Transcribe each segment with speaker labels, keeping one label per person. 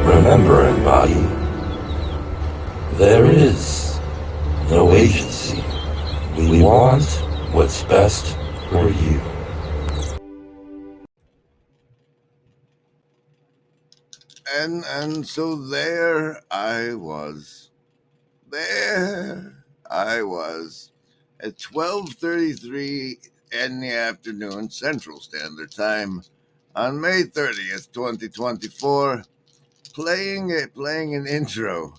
Speaker 1: Remember, embody, there is no agency. We want what's best for you.
Speaker 2: And so there I was. At 12:33 in the afternoon, Central Standard Time, on May 30th, 2024, playing an intro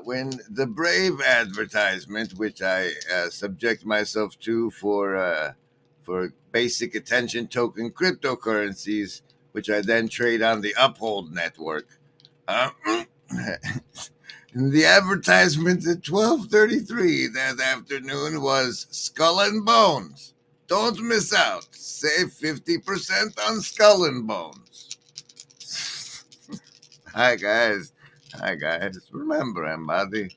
Speaker 2: when the Brave advertisement, which I subject myself to for basic attention token cryptocurrencies, which I then trade on the Uphold network. The advertisement at 12:33 that afternoon was Skull and Bones. Don't miss out. Save 50% on Skull and Bones. Hi guys. Remember, embody,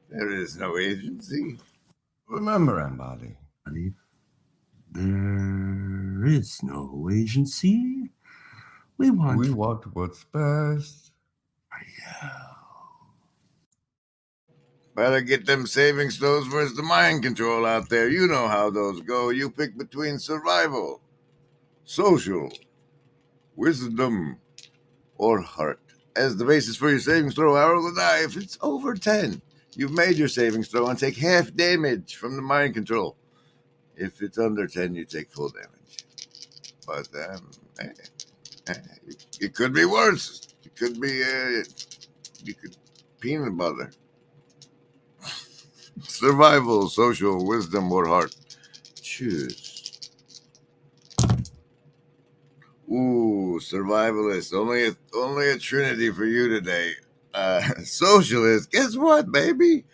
Speaker 2: there is no agency.
Speaker 1: Remember, embody, there is no agency. We want what's best for you.
Speaker 2: Better get them savings throws versus the mind control out there. You know how those go. You pick between survival, social, wisdom, or heart as the basis for your savings throw. Arrow the die. If it's over 10, you've made your savings throw and take half damage from the mind control. If it's under 10, you take full damage. But it could be worse. It could be peanut butter. Survival, social, wisdom, or heart. Choose. Ooh, survivalist. Only a trinity for you today. Socialist. Guess what, baby?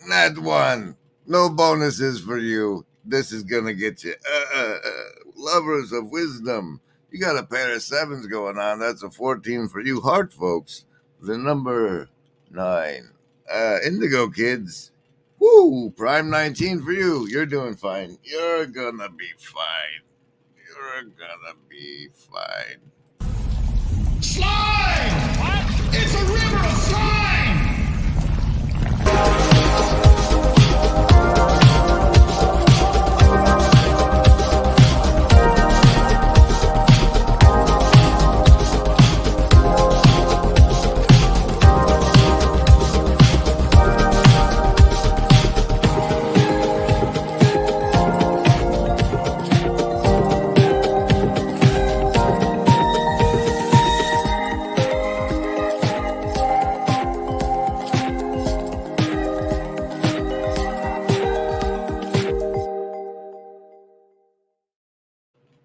Speaker 2: Not one. No bonuses for you. This is gonna get you. Lovers of wisdom. You got a pair of 7s going on. That's a 14 for you. Heart, folks. The number 9. Indigo kids. Woo! Prime 19 for you. You're doing fine. You're gonna be fine. You're gonna be fine.
Speaker 3: Slime! What? It's a river of slime!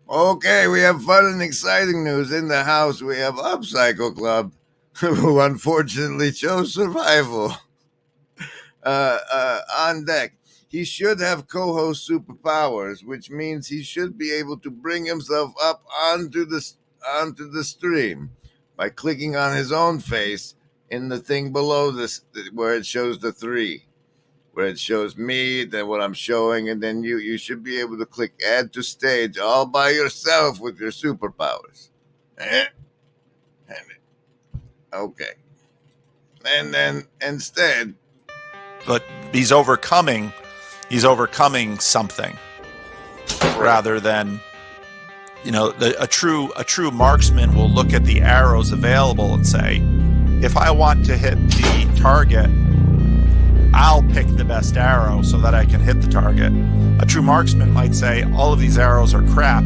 Speaker 2: Okay, we have fun and exciting news in the house. We have Upcycle Club, who unfortunately chose survival. On deck. He should have co-host superpowers, which means he should be able to bring himself up onto the stream by clicking on his own face in the thing below this, where it shows the 3. Where it shows me, then what I'm showing, and then you should be able to click add to stage all by yourself with your superpowers. Okay. And then instead,
Speaker 4: but he's overcoming something rather than, a true marksman will look at the arrows available and say, if I want to hit the target, I'll pick the best arrow so that I can hit the target. A true marksman might say, all of these arrows are crap.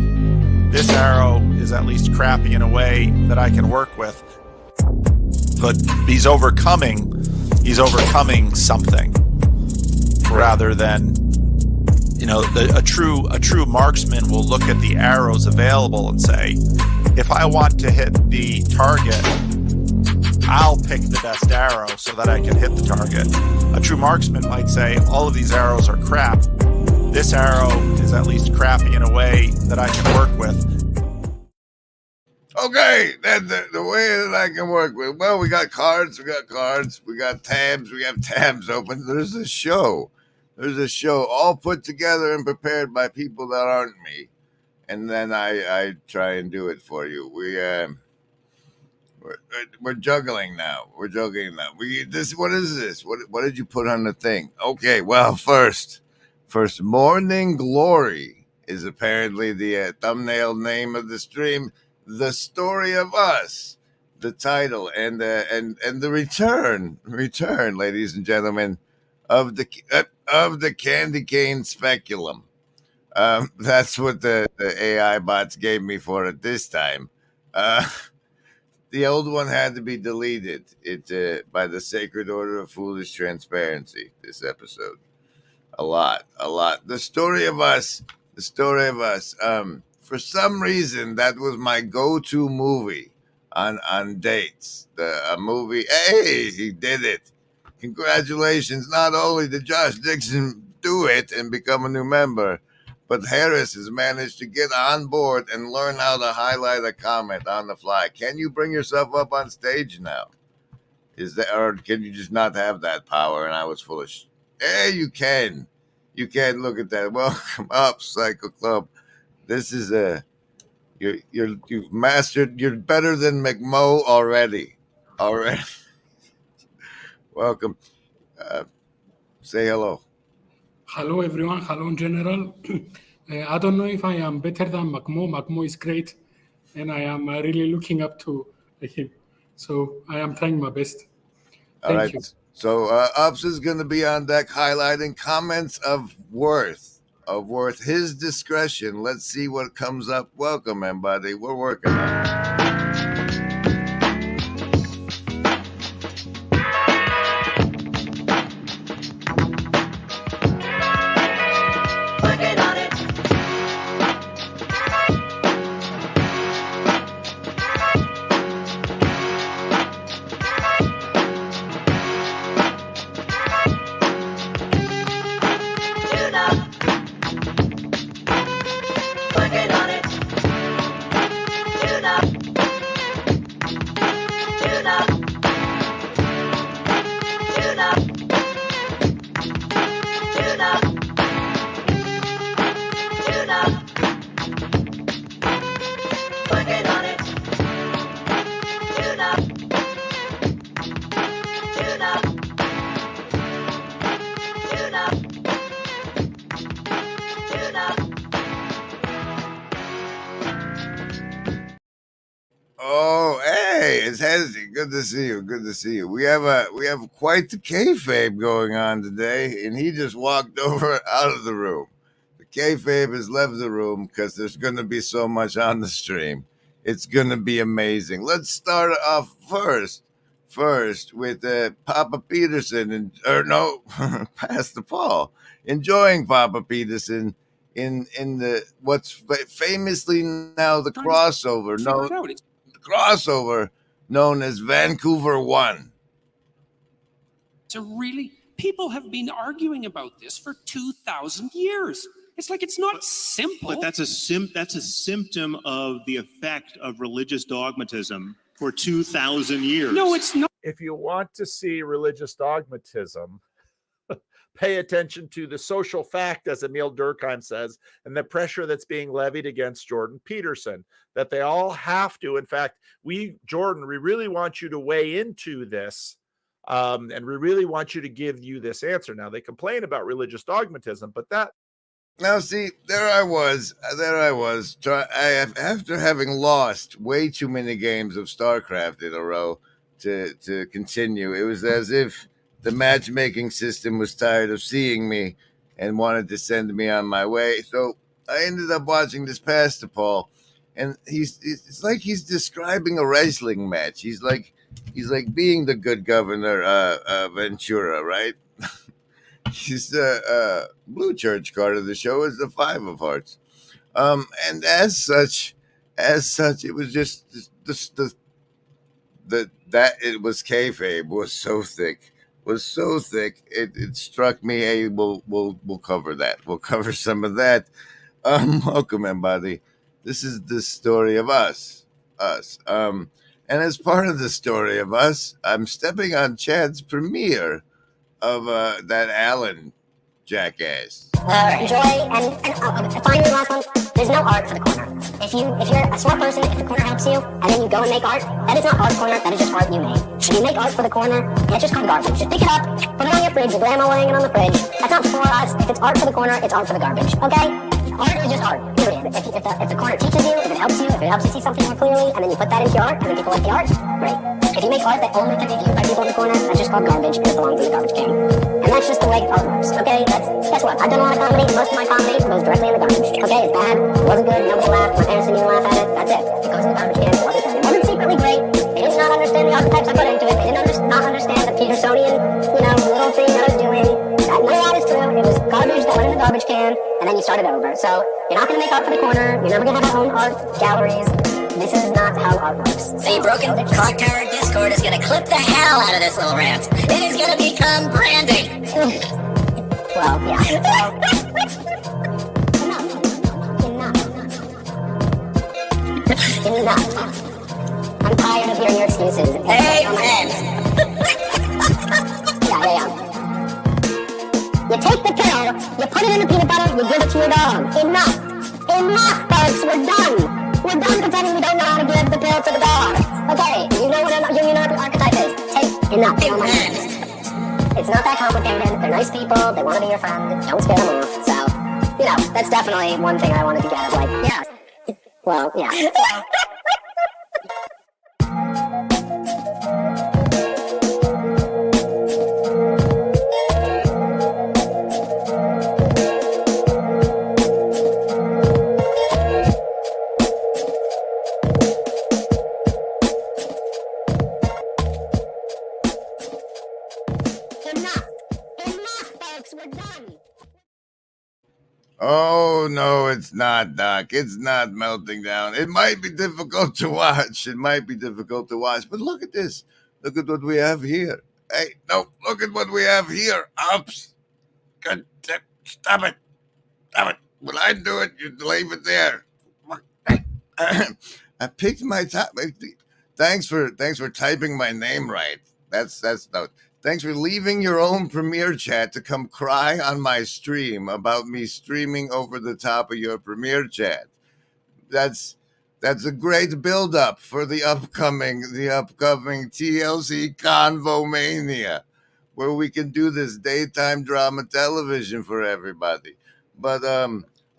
Speaker 4: This arrow is at least crappy in a way that I can work with. But he's overcoming something rather than, a true marksman will look at the arrows available and say, if I want to hit the target, I'll pick the best arrow so that I can hit the target. A true marksman might say, all of these arrows are crap. This arrow is at least crappy in a way that I can work with.
Speaker 2: Okay, that's the way that I can work with. Well, we got cards, we have tabs open. There's a show all put together and prepared by people that aren't me. And then I try and do it for you. We're juggling now. What is this? What did you put on the thing? Okay, well, first, Morning Glory is apparently the thumbnail name of the stream. The story of us, the title, and the return, ladies and gentlemen, of the candy cane speculum. That's what the AI bots gave me for it this time. The old one had to be deleted. By the sacred order of foolish transparency. This episode, a lot. The story of us. For some reason, that was my go-to movie on dates. A movie. Hey, he did it! Congratulations! Not only did Josh Dixon do it and become a new member, but Harris has managed to get on board and learn how to highlight a comment on the fly. Can you bring yourself up on stage now? Or can you just not have that power? And I was foolish. Hey, you can. Look at that. Welcome up, Psycho Club. This is you've mastered. You're better than McMo already. Welcome. Say hello.
Speaker 5: Hello, everyone. Hello, in general. I don't know if I am better than Makmo. Makmo is great, and I am really looking up to him. So I am trying my best. Thank you.
Speaker 2: So Ups is going to be on deck highlighting comments of worth. His discretion. Let's see what comes up. Welcome, everybody. We're working on it.
Speaker 6: Working on it. Tune up.
Speaker 2: It's Hezzy. Good to see you. Good to see you. We have quite the kayfabe going on today, and he just walked over out of the room. The kayfabe has left the room because there's going to be so much on the stream. It's going to be amazing. Let's start off first with Papa Peterson Pastor Paul enjoying Papa Peterson in the what's famously now the crossover. No, the crossover known as Vancouver One.
Speaker 6: So really, people have been arguing about this for 2,000 years. It's like it's not simple.
Speaker 7: But that's a symptom of the effect of religious dogmatism for 2,000 years.
Speaker 6: No, it's not.
Speaker 8: If you want to see religious dogmatism, pay attention to the social fact, as Emil Durkheim says, and the pressure that's being levied against Jordan Peterson, that they all have to. In fact, Jordan, we really want you to weigh into this, and we really want you to give you this answer. Now, they complain about religious dogmatism, but that...
Speaker 2: Now, see, there I was, after having lost way too many games of StarCraft in a row to continue. It was as if the matchmaking system was tired of seeing me and wanted to send me on my way. So I ended up watching this Pastor Paul, and it's like he's describing a wrestling match. He's like being the good governor, Ventura, right? He's the blue church card of the show is the 5 of Hearts, and as such, it was just that it was kayfabe was so thick. It struck me. Hey, we'll cover that. We'll cover some of that. Welcome, everybody. This is the story of us. And as part of the story of us, I'm stepping on Chad's premiere of that Alan jackass.
Speaker 9: Enjoy and finally last one. There's no art for the corner. If you're a smart person, if the corner helps you, and then you go and make art, that is not art corner. That is just art you made. If you make art for the corner, it's just called garbage. Just pick it up, put it on your fridge. Your grandma laying it on the fridge. That's not for us. If it's art for the corner, it's art for the garbage. Okay? Art is just art. Period. If the corner teaches you, if it helps you see something more clearly, and then you put that into your art, and then people like the art, great. If you make art that only can be viewed by people in the corner, that's just called garbage, and it belongs in the garbage can. And that's just the way art works, okay? Guess what? I've done a lot of comedy. Most of my comedy goes directly in the garbage. Okay, it's bad. It wasn't good. Nobody laughed. My parents didn't even laugh at it. That's it. It goes in the garbage can. It wasn't good. It wasn't secretly great. They did not understand the archetypes I put into it. They did not understand the Petersonian, little thing that I was doing. None of that is true. It was garbage that went in the garbage can, and then you started over. So you're not going to make art for the corner. You're never going to have our own art galleries. This is not how art works.
Speaker 10: The Broken Clock Tower Discord is going to clip the hell out of this little rant. It is going to become branding.
Speaker 9: Well, yeah. Enough. I'm tired of hearing your excuses.
Speaker 10: Amen.
Speaker 9: Yeah. You take the pill, you put it in the peanut butter, you give it to your dog. Enough, folks. We're done. We're done pretending we don't know how to give the pill to the dog. Okay, you know what a union archetype is. Take enough. It's not that complicated. They're nice people. They want to be your friend. Don't scare them off. So, that's definitely one thing I wanted to get. Yeah. Well, yeah.
Speaker 2: Oh, no, it's not, Doc. It's not melting down. It might be difficult to watch. But look at this. Look at what we have here. Hey, no, look at what we have here. Oops. God damn, stop it. Will I do it? You leave it there. I picked my top. Thanks for typing my name right. That's no. Thanks for leaving your own premiere chat to come cry on my stream about me streaming over the top of your premiere chat. That's a great build-up for the upcoming TLC Convo Mania, where we can do this daytime drama television for everybody. But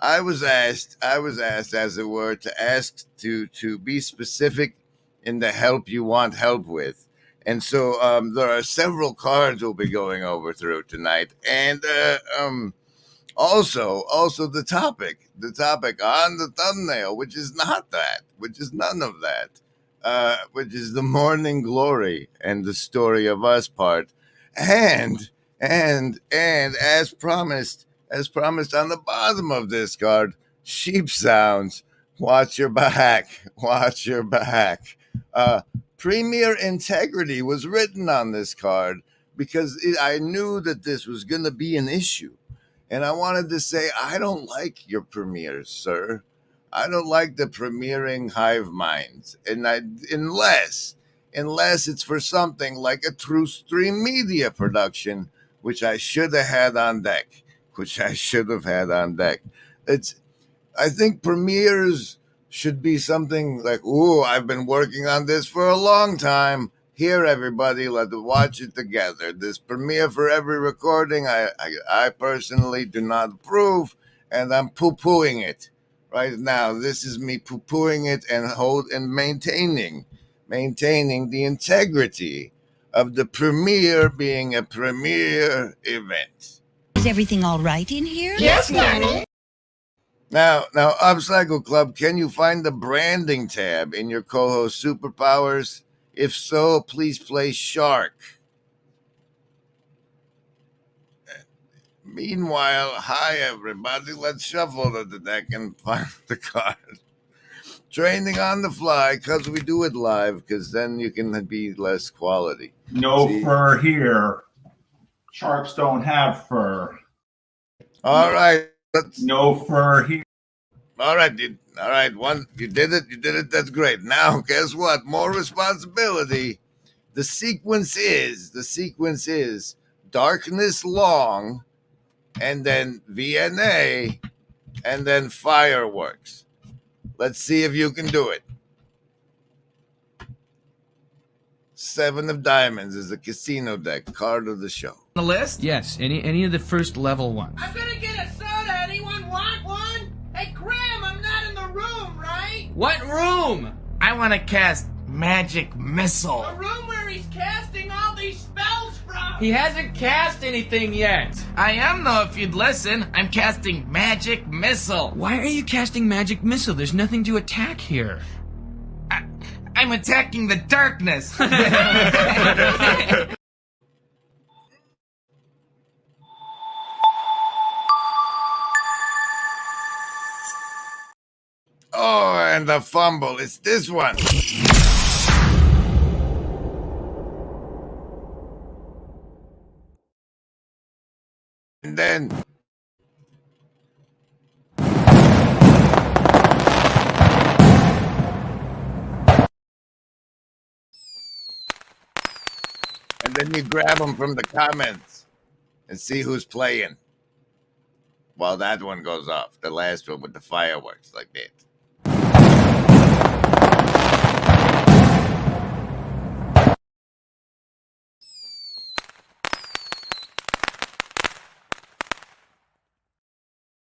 Speaker 2: I was asked, as it were, to be specific in the help you want help with. And so there are several cards we'll be going over through tonight. And also the topic on the thumbnail, which is not that, which is none of that, which is the morning glory and the story of us part. And as promised on the bottom of this card, sheep sounds. Watch your back. Watch your back. Premier integrity was written on this card because I knew that this was going to be an issue. And I wanted to say, I don't like your premieres, sir. I don't like the premiering hive minds. And unless it's for something like a true stream media production, which I should have had on deck. I think premieres should be something like, ooh, I've been working on this for a long time. Here, everybody, let's watch it together. This premiere for every recording, I personally do not approve, and I'm poo-pooing it right now. This is me poo-pooing it and maintaining the integrity of the premiere being a premiere event.
Speaker 11: Is everything all right in here?
Speaker 3: Yes, Daddy.
Speaker 2: Now, Upcycle Club, can you find the branding tab in your co-host superpowers? If so, please play Shark. Meanwhile, hi everybody. Let's shuffle to the deck and find the card. Training on the fly, because we do it live, because then you can be less quality.
Speaker 3: No fur here. Sharks don't have fur.
Speaker 2: All right.
Speaker 3: No fur here.
Speaker 2: All right, you did it. That's great. Now, guess what? More responsibility. The sequence is Darkness Long, and then VNA, and then Fireworks. Let's see if you can do it. 7 of Diamonds is the casino deck, card of the show.
Speaker 12: The list?
Speaker 13: Yes, any of the first level ones.
Speaker 12: I'm gonna get a soda. Anyone want one? Hey, Graham, I'm not in the room, right? What room? I want to cast Magic Missile. The room where he's casting all these spells from. He hasn't cast anything yet. I am, though, if you'd listen. I'm casting Magic Missile.
Speaker 13: Why are you casting Magic Missile? There's nothing to attack here.
Speaker 12: I'm attacking the darkness.
Speaker 2: Oh, and the fumble. It's this one. And then... and then you grab them from the comments and see who's playing. While that one goes off. The last one with the fireworks like that.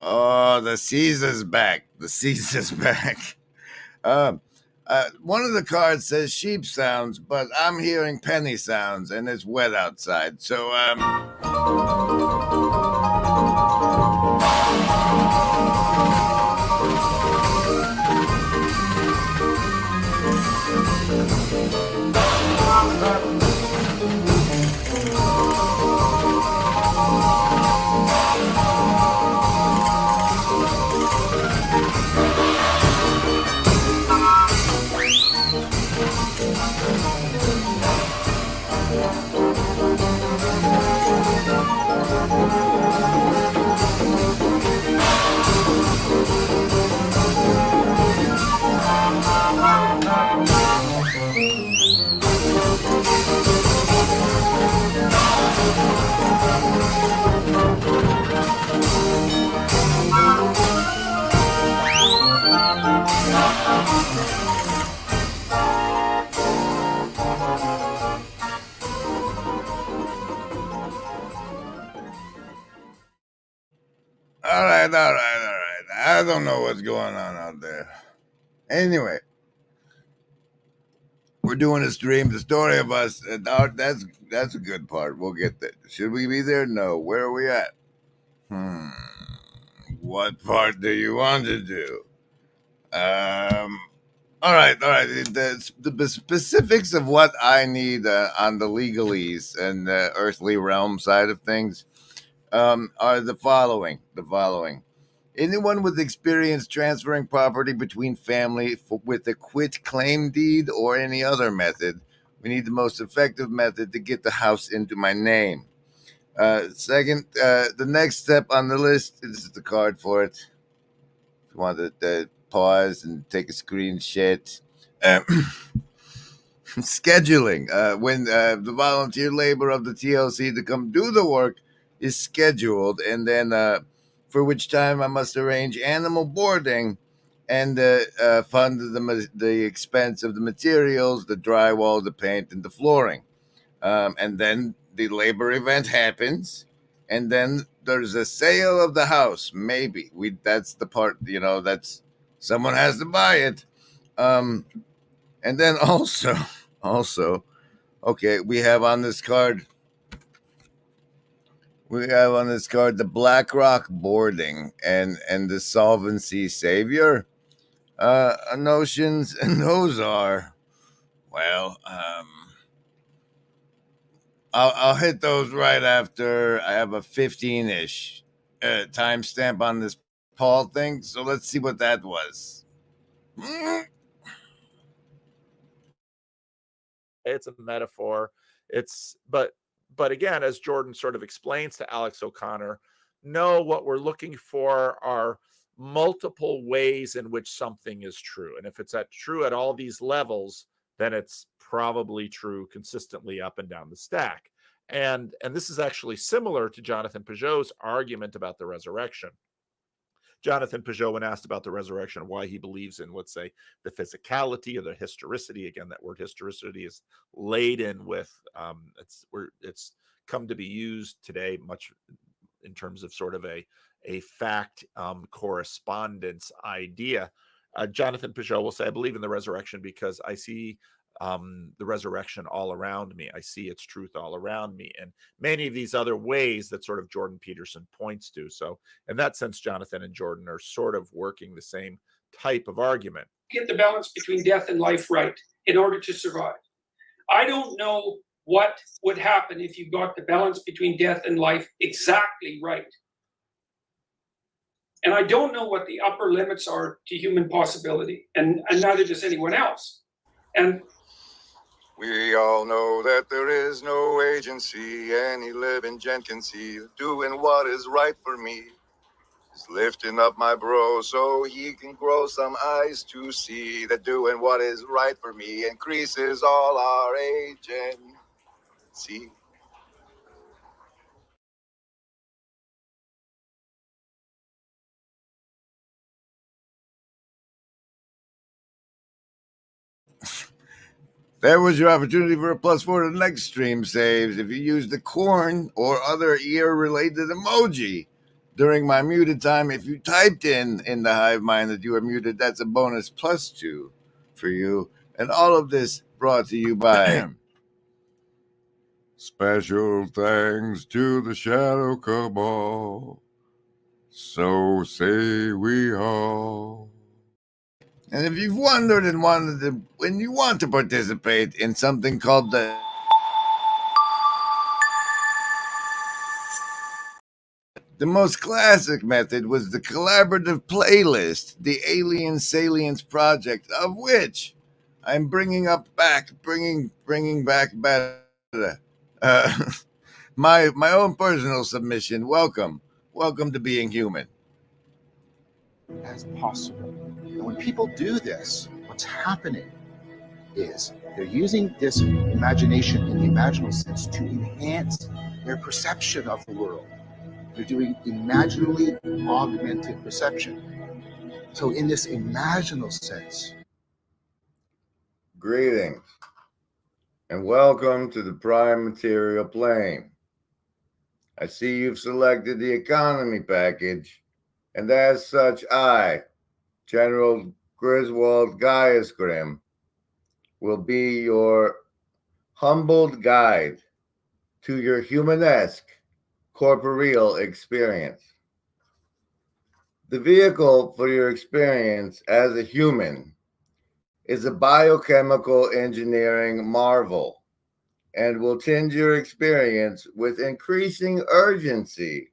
Speaker 2: Oh, the Caesar's back. The Caesar's back. One of the cards says sheep sounds, but I'm hearing penny sounds, and it's wet outside. So, all right. I don't know what's going on out there. Anyway, We're doing a stream, the story of us. That's a good part. We'll get there. Should we be there? No. Where are we at? What part do you want to do? All right. The specifics of what I need on the legalese and earthly realm side of things are the following. Anyone with experience transferring property between family with a quit claim deed or any other method, we need the most effective method to get the house into my name. Second, the next step on the list, this is the card for it. If you want to pause and take a screenshot. Scheduling. When the volunteer labor of the TLC to come do the work is scheduled, and then for which time I must arrange animal boarding and fund the expense of the materials, the drywall, the paint, and the flooring. And then the labor event happens, and then there's a sale of the house. Maybe that's the part, that's someone has to buy it. And then also, okay, we have on this card the BlackRock boarding and the solvency savior notions, and those are, well, I'll hit those right after I have a 15-ish timestamp on this Paul thing. So let's see what that was.
Speaker 8: It's a metaphor. But again, as Jordan sort of explains to Alex O'Connor, no, what we're looking for are multiple ways in which something is true. And if it's true at all these levels, then it's probably true consistently up and down the stack. And this is actually similar to Jonathan Peugeot's argument about the resurrection. Jonathan Peugeot, when asked about the resurrection, why he believes in, let's say, the physicality or the historicity, again, that word historicity is laden with, it's come to be used today much in terms of sort of a fact correspondence idea. Jonathan Peugeot will say, I believe in the resurrection because I see the resurrection all around me. I see its truth all around me, and many of these other ways that sort of Jordan Peterson points to. So in that sense, Jonathan and Jordan are sort of working the same type of argument.
Speaker 6: Get the balance between death and life right in order to survive. I don't know what would happen if you got the balance between death and life exactly right. And I don't know what the upper limits are to human possibility, and neither does anyone else. And
Speaker 14: we all know that there is no agency any living gent can see. Doing what is right for me is lifting up my bro so he can grow some eyes to see that doing what is right for me increases all our agency.
Speaker 2: There was your opportunity for a +4 to the next stream saves. If you used the corn or other ear-related emoji during my muted time, if you typed in the hive mind that you were muted, that's a bonus +2 for you. And all of this brought to you by special thanks to the Shadow Cabal. So say we all. And if you've wondered and wanted to, when you want to participate in something called the most classic method was the collaborative playlist, the Alien Salience project, of which I'm bringing back better. My own personal submission. Welcome to being human.
Speaker 15: As possible. And when people do this, what's happening is they're using this imagination in the imaginal sense to enhance their perception of the world. They're doing imaginally augmented perception. So in this imaginal sense.
Speaker 2: Greetings and welcome to the Prime Material Plane. I see you've selected the economy package, and as such, I, General Griswold Gaius Grimm, will be your humbled guide to your humanesque corporeal experience. The vehicle for your experience as a human is a biochemical engineering marvel and will tinge your experience with increasing urgency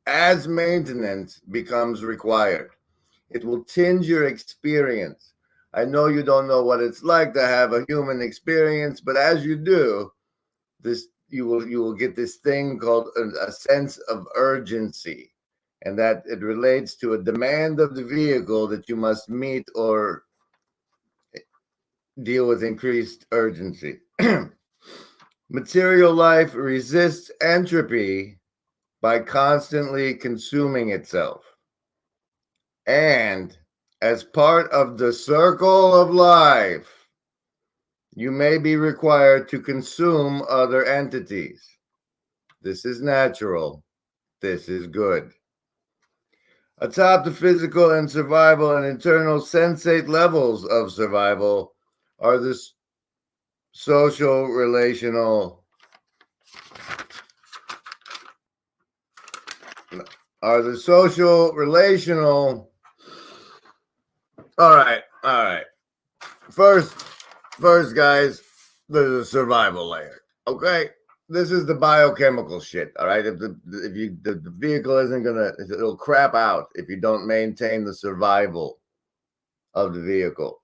Speaker 2: as maintenance becomes required. It will tinge your experience. I know you don't know what it's like to have a human experience, but as you do, you will get this thing called a sense of urgency, and that it relates to a demand of the vehicle that you must meet or deal with increased urgency. Material life resists entropy by constantly consuming itself. And as part of the circle of life, you may be required to consume other entities. This is natural. This is good. Atop the physical and survival and internal sensate levels of survival are the social relational all right. First guys, there's a survival layer. Okay, this is the biochemical shit. All right, if the vehicle isn't gonna, it'll crap out if you don't maintain the survival of the vehicle.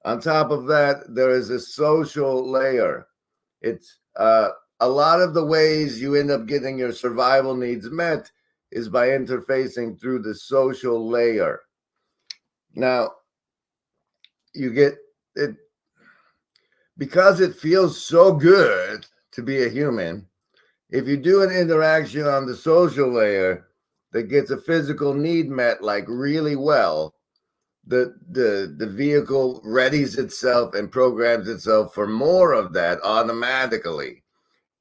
Speaker 2: On top of that, there is a social layer. It's a lot of the ways you end up getting your survival needs met is by interfacing through the social layer. Now, you get it because it feels so good to be a human. If you do an interaction on the social layer that gets a physical need met like really well, the vehicle readies itself and programs itself for more of that automatically.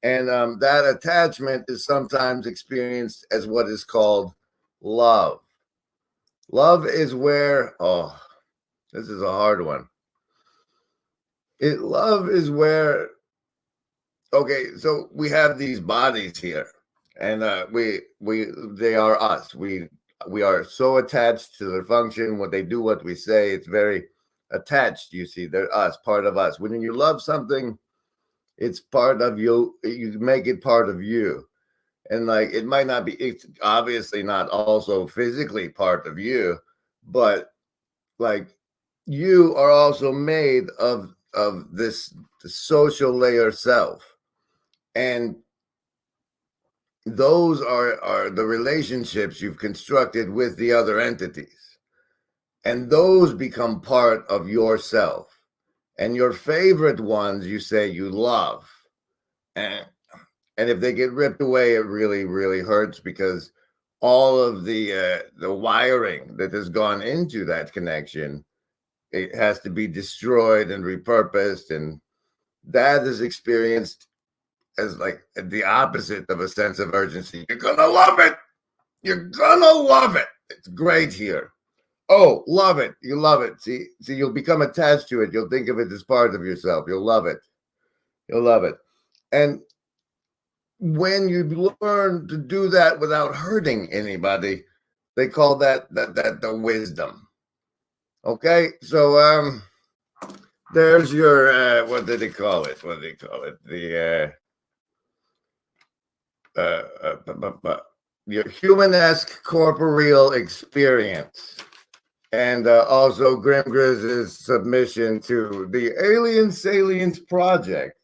Speaker 2: And that attachment is sometimes experienced as what is called love. Love is where, this is a hard one. Love is where, okay, so we have these bodies here, and they are us. We are so attached to their function, what they do, what we say. It's very attached. You see, they're us, part of us. When you love something, it's part of you. You make it part of you. And like, it might not be, it's obviously not also physically part of you, but like you are also made of this the social layer self. And those are the relationships you've constructed with the other entities. And those become part of yourself. And your favorite ones, you say you love. And if they get ripped away, it really, really hurts, because all of the wiring that has gone into that connection, it has to be destroyed and repurposed. And that is experienced as like the opposite of a sense of urgency. You're going to love it. You're going to love it. It's great here. Oh, love it. You love it. See, you'll become attached to it. You'll think of it as part of yourself. You'll love it. You'll love it. And when you learn to do that without hurting anybody, they call that the wisdom. Okay, so there's your what did they call it? What do they call it? Your humanesque corporeal experience, and also Grim Grizz's submission to the Alien Salience Project,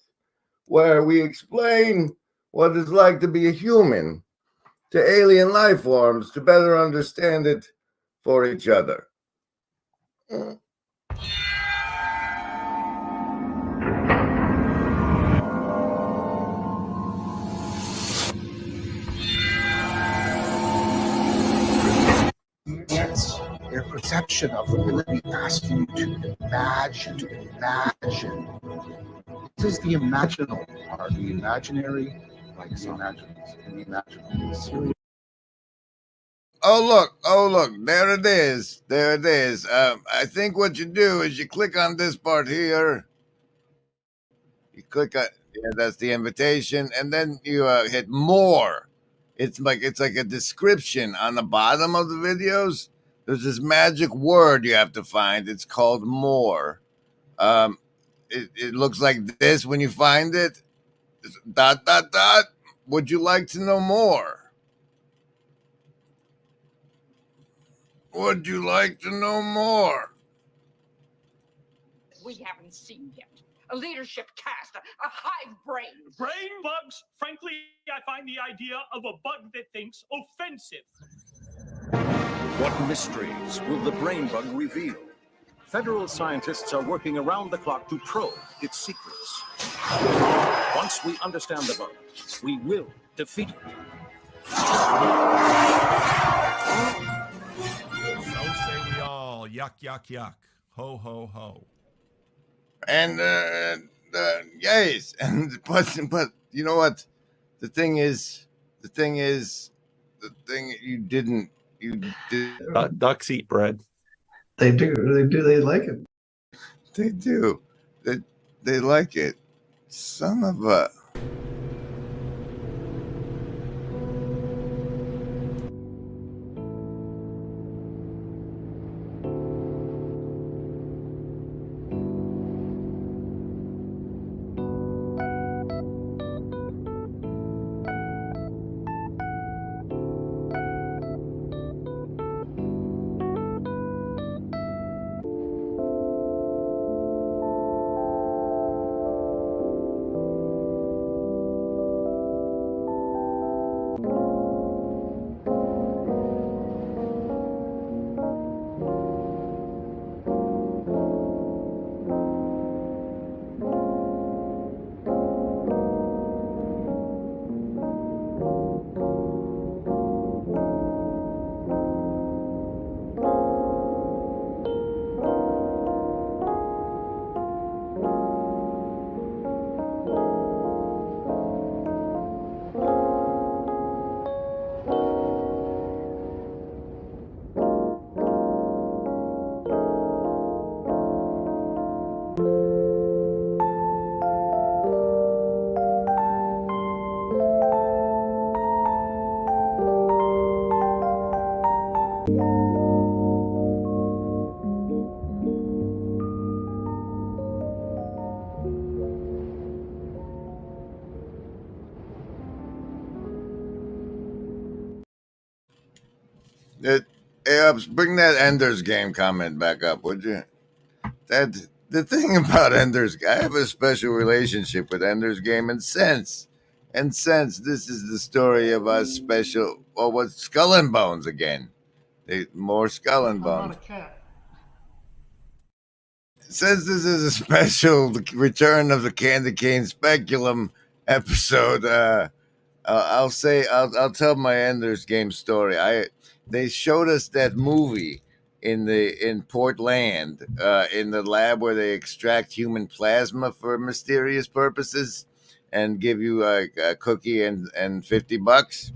Speaker 2: where we explain what it's like to be a human to alien life forms to better understand it for each other.
Speaker 15: It's their perception of the ability asking you to imagine, This is the imaginal part, the imaginary, like imagine, the imaginal.
Speaker 2: Oh look, there it is. I think what you do is you click on this part here, You click on that's the invitation, and then you hit more. It's like a description on the bottom of the videos. There's this magic word you have to find. It's called more. It looks like this when you find it. Dot dot dot. Would you like to know more? Would you like to know more?
Speaker 16: We haven't seen yet. A leadership cast, a hive brain.
Speaker 17: Brain bugs? Frankly, I find the idea of a bug that thinks offensive.
Speaker 18: What mysteries will the brain bug reveal? Federal scientists are working around the clock to probe its secrets. Once we understand the bug, we will defeat it.
Speaker 19: So say we all. Yuck, yuck, yuck. Ho, ho, ho.
Speaker 2: And yes, and but you know what? The thing you did.
Speaker 8: Ducks eat bread.
Speaker 20: They do. They like it.
Speaker 2: They do. They like it. Son of a. Bring that Ender's Game comment back up, would you? The thing about Ender's, I have a special relationship with Ender's Game, and since this is the story of us special. Well, what's Skull and Bones again? More Skull and Bones. Since this is a special return of the Candy Cane Speculum episode, I'll tell my Ender's Game story. They showed us that movie in Portland, in the lab where they extract human plasma for mysterious purposes and give you a cookie and $50.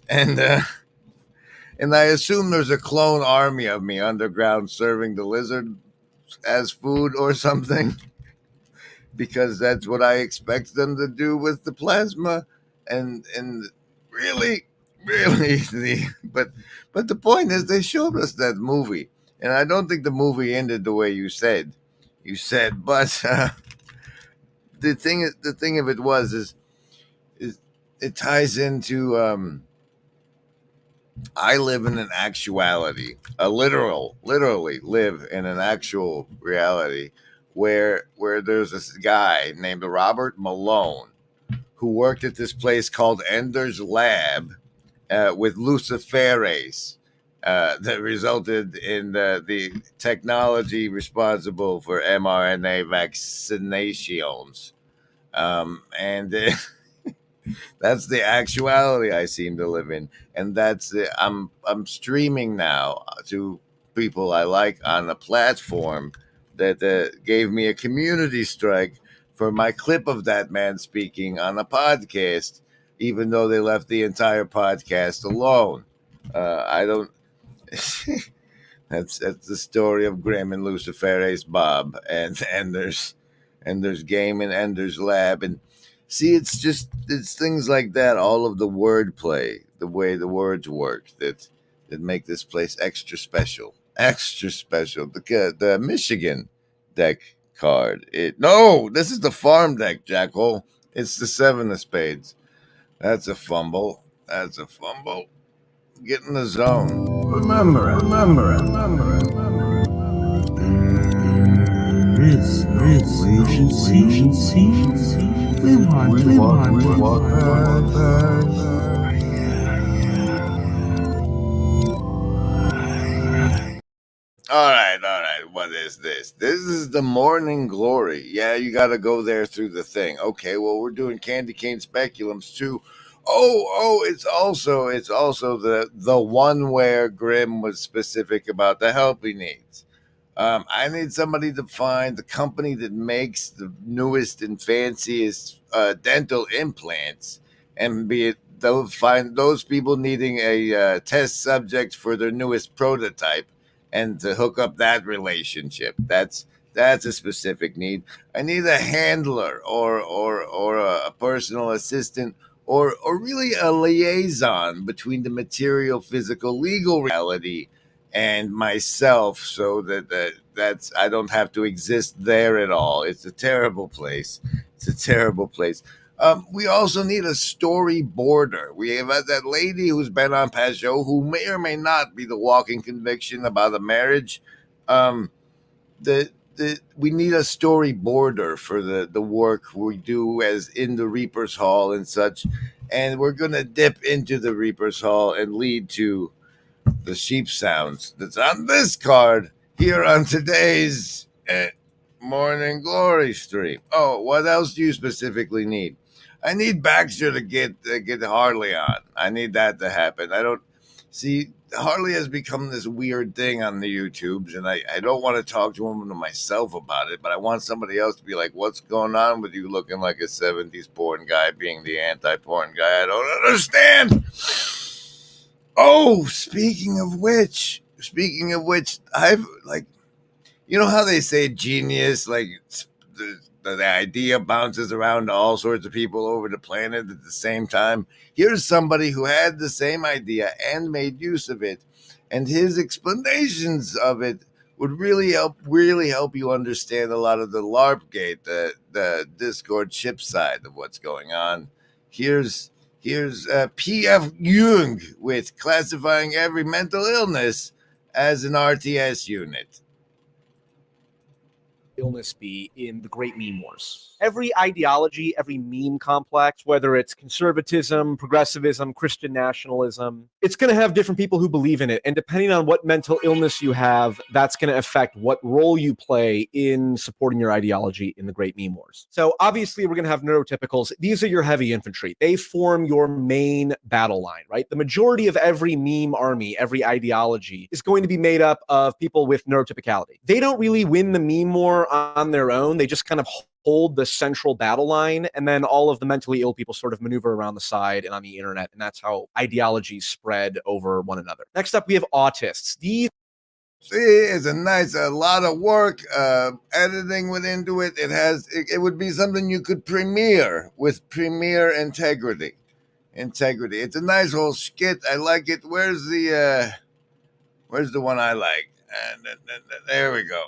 Speaker 2: And I assume there's a clone army of me underground serving the lizard as food or something, because that's what I expect them to do with the plasma. And really, but the point is, they showed us that movie, and I don't think the movie ended the way you said. But the thing of it is it ties into I live in an actuality, literally live in an actual reality where there's this guy named Robert Malone who worked at this place called Ender's Lab with Luciferase that resulted in the technology responsible for mRNA vaccinations. And that's the actuality I seem to live in. And I'm streaming now to people I like on a platform that gave me a community strike for my clip of that man speaking on a podcast, even though they left the entire podcast alone. I don't. That's the story of Graham and Luciferase Bob and and there's game and Ender's Lab, and see, it's things like that. All of the wordplay, the way the words work, that make this place extra special. Extra special. The Michigan deck card. This is the farm deck, Jackhole. It's the 7 of spades. That's a fumble. That's a fumble. Get in the zone.
Speaker 1: Remember it. There is no agency. We want past.
Speaker 2: All right. What is this? This is the Morning Glory. Yeah, you got to go there through the thing. Okay, well, we're doing Candy Cane Speculums too. It's also the one where Grimm was specific about the help he needs. I need somebody to find the company that makes the newest and fanciest dental implants, and find those people needing a test subject for their newest prototype, and to hook up that relationship. That's a specific need. I need a handler or a personal assistant or really a liaison between the material, physical, legal reality and myself, so that's I don't have to exist there at all. It's a terrible place. We also need a storyboarder. We have that lady who's been on Pajot, who may or may not be the walking conviction about a marriage. We need a storyboarder for the work we do as in the Reaper's Hall and such. And we're going to dip into the Reaper's Hall and lead to the sheep sounds that's on this card here on today's Morning Glory stream. Oh, what else do you specifically need? I need Baxter to get Harley on. I need that to happen. I don't see Harley has become this weird thing on the YouTubes, and I don't want to talk to him to myself about it, but I want somebody else to be like, what's going on with you looking like a 70s porn guy being the anti-porn guy? I don't understand. Oh, speaking of which, I've you know how they say genius, the idea bounces around to all sorts of people over the planet at the same time. Here's somebody who had the same idea and made use of it, and his explanations of it would really help you understand a lot of the LARP gate, the Discord chip side of what's going on. Here's P.F. Jung with classifying every mental illness as an RTS unit.
Speaker 21: Illness be in the Great Meme Wars? Every ideology, every meme complex, whether it's conservatism, progressivism, Christian nationalism, it's going to have different people who believe in it. And depending on what mental illness you have, that's going to affect what role you play in supporting your ideology in the Great Meme Wars. So obviously, we're going to have neurotypicals. These are your heavy infantry. They form your main battle line, right? The majority of every meme army, every ideology is going to be made up of people with neurotypicality. They don't really win the meme war on their own. They just kind of hold the central battle line, and then all of the mentally ill people sort of maneuver around the side and on the internet, and that's how ideologies spread over one another. Next up, we have autists. These
Speaker 2: it's a lot of work. Editing went into it. It would be something you could premiere with premiere integrity. It's a nice whole skit. I like it. Where's the one I like? And there we go.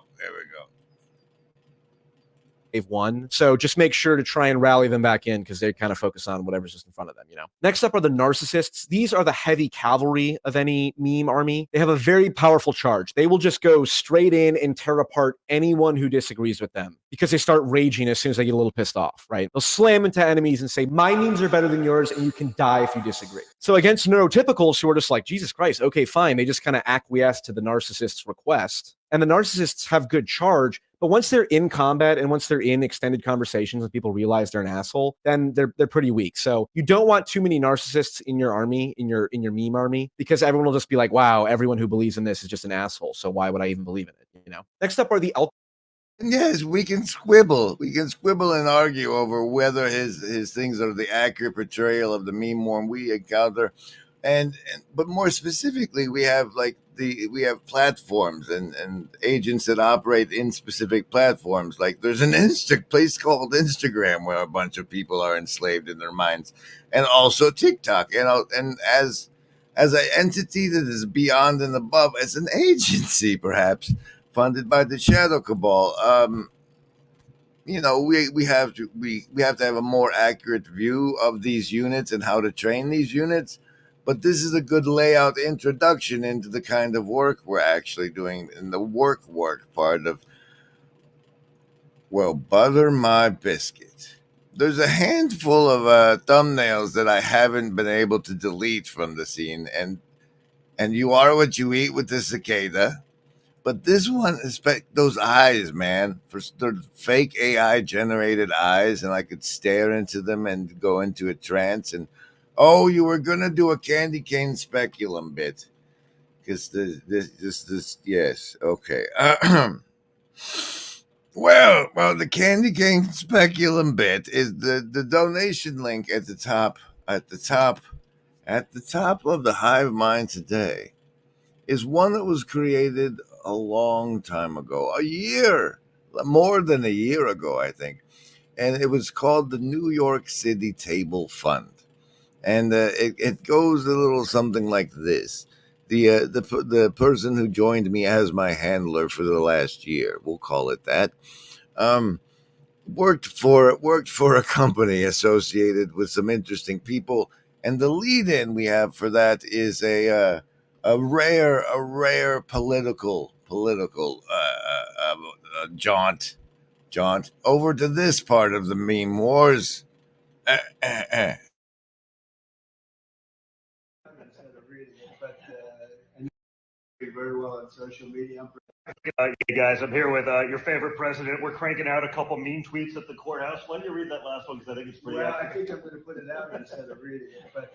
Speaker 21: they've won. So just make sure to try and rally them back in, because they kind of focus on whatever's just in front of them, you know. Next up are the narcissists. These are the heavy cavalry of any meme army. They have a very powerful charge. They will just go straight in and tear apart anyone who disagrees with them, because they start raging as soon as they get a little pissed off, right? They'll slam into enemies and say, my memes are better than yours, and you can die if you disagree. So against neurotypicals who are just like, Jesus Christ, okay, fine. They just kind of acquiesce to the narcissist's request. And the narcissists have good charge, but once they're in combat and once they're in extended conversations and people realize they're an asshole, then they're pretty weak. So you don't want too many narcissists in your army, in your meme army, because everyone will just be like, wow, everyone who believes in this is just an asshole. So why would I even believe in it? You know. Next up are the
Speaker 2: Yes, we can squibble. We can squibble and argue over whether his things are the accurate portrayal of the meme worm we encounter. But more specifically, we have like we have platforms and agents that operate in specific platforms. Like there's an place called Instagram where a bunch of people are enslaved in their minds, and also TikTok. And as an entity that is beyond and above, as an agency perhaps funded by the Shadow Cabal, we have to have a more accurate view of these units and how to train these units. But this is a good layout introduction into the kind of work we're actually doing in the work part of, well, butter my biscuit. There's a handful of thumbnails that I haven't been able to delete from the scene, and you are what you eat with the cicada. But this one, those eyes, man, they're fake AI generated eyes, and I could stare into them and go into a trance. And oh, you were gonna do a candy cane speculum bit, because this yes, okay. Well, the candy cane speculum bit is the donation link at the top of the Hive Mind today. Is one that was created a long time ago, more than a year ago, I think. And it was called the New York City Table Fund. And it goes a little something like this. The person who joined me as my handler for the last year, we'll call it that, worked for a company associated with some interesting people. And the lead-in we have for that is a rare political jaunt over to this part of the meme wars.
Speaker 1: Very well on social media.
Speaker 4: Hey guys, I'm here with your favorite president. We're cranking out a couple mean tweets at the courthouse. Why don't you read that last one? Because I think it's pretty
Speaker 1: I think I'm going to put it out instead of reading it. But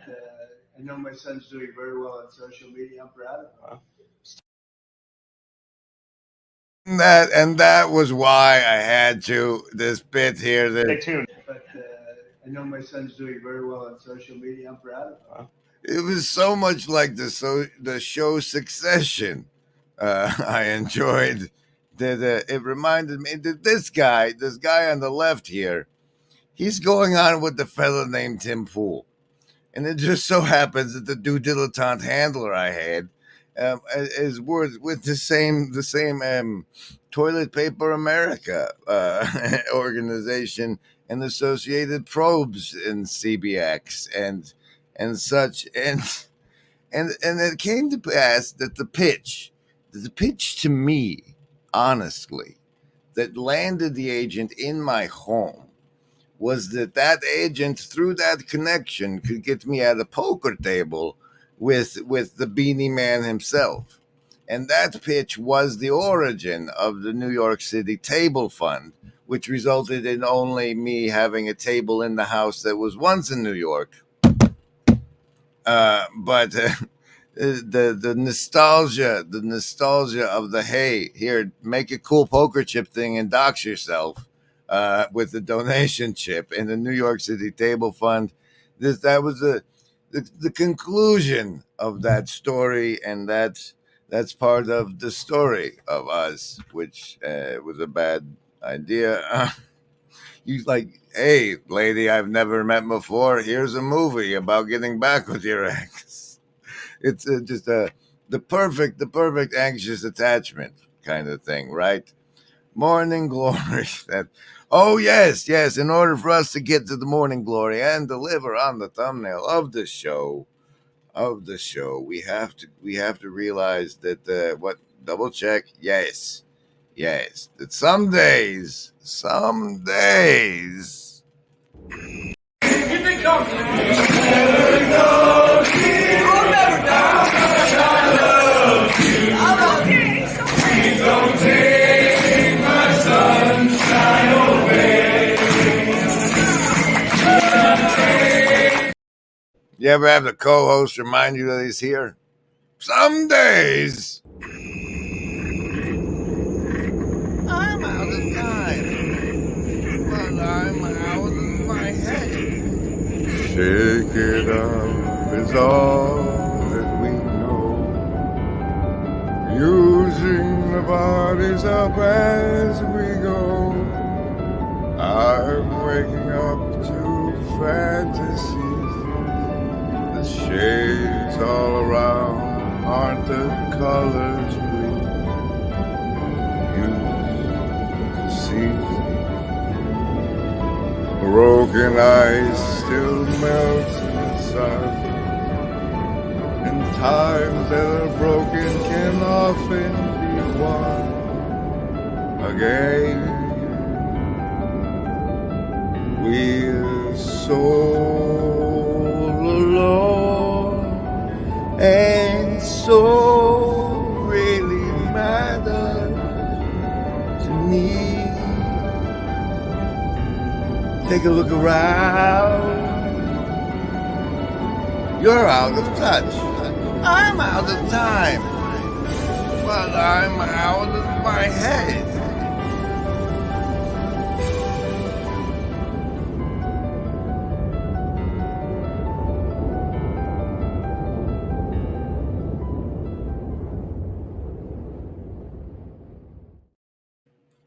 Speaker 1: I know my son's doing very well on social media. I'm proud of him.
Speaker 2: That was why I had this bit here.
Speaker 4: Stay tuned.
Speaker 1: But I know my son's doing very well on social media. I'm proud of him.
Speaker 2: It was so much like the show Succession. I enjoyed that. It reminded me that this guy on the left here, he's going on with the fellow named Tim Pool, and it just so happens that the due dilettante handler I had is with the same Toilet Paper America organization and Associated Probes and CBX and such, and it came to pass that the pitch to me, honestly, that landed the agent in my home was that agent, through that connection, could get me at a poker table with the Beanie Man himself. And that pitch was the origin of the New York City Table Fund, which resulted in only me having a table in the house that was once in New York. But the nostalgia of the, hey, here, make a cool poker chip thing and dox yourself with the donation chip in the New York City Table Fund. That was the conclusion of that story, and that's part of the story of us, which was a bad idea. You like, hey, lady I've never met before, here's a movie about getting back with your ex. It's just the perfect anxious attachment kind of thing, right? Morning glory. Oh yes, in order for us to get to the morning glory and deliver on the thumbnail of the show, we have to realize that double check, yes, that some days.
Speaker 12: Here they come. Never know you. I'll never die. I love you. I love you. Please don't take my sunshine away.
Speaker 2: You ever have the co-host remind you that he's here? Some days. I'm out of time. But I'm out of my head. Shake it up is all that we know. everybody's up as we go. I'm waking up to fantasies. The shades all around aren't the colors we used to see. Broken ice still melts in the sun, and times that are broken can often be won again. We're so alone, and so really matters to me. Take a look around. You're out of touch. I'm out of time. But I'm out of my head.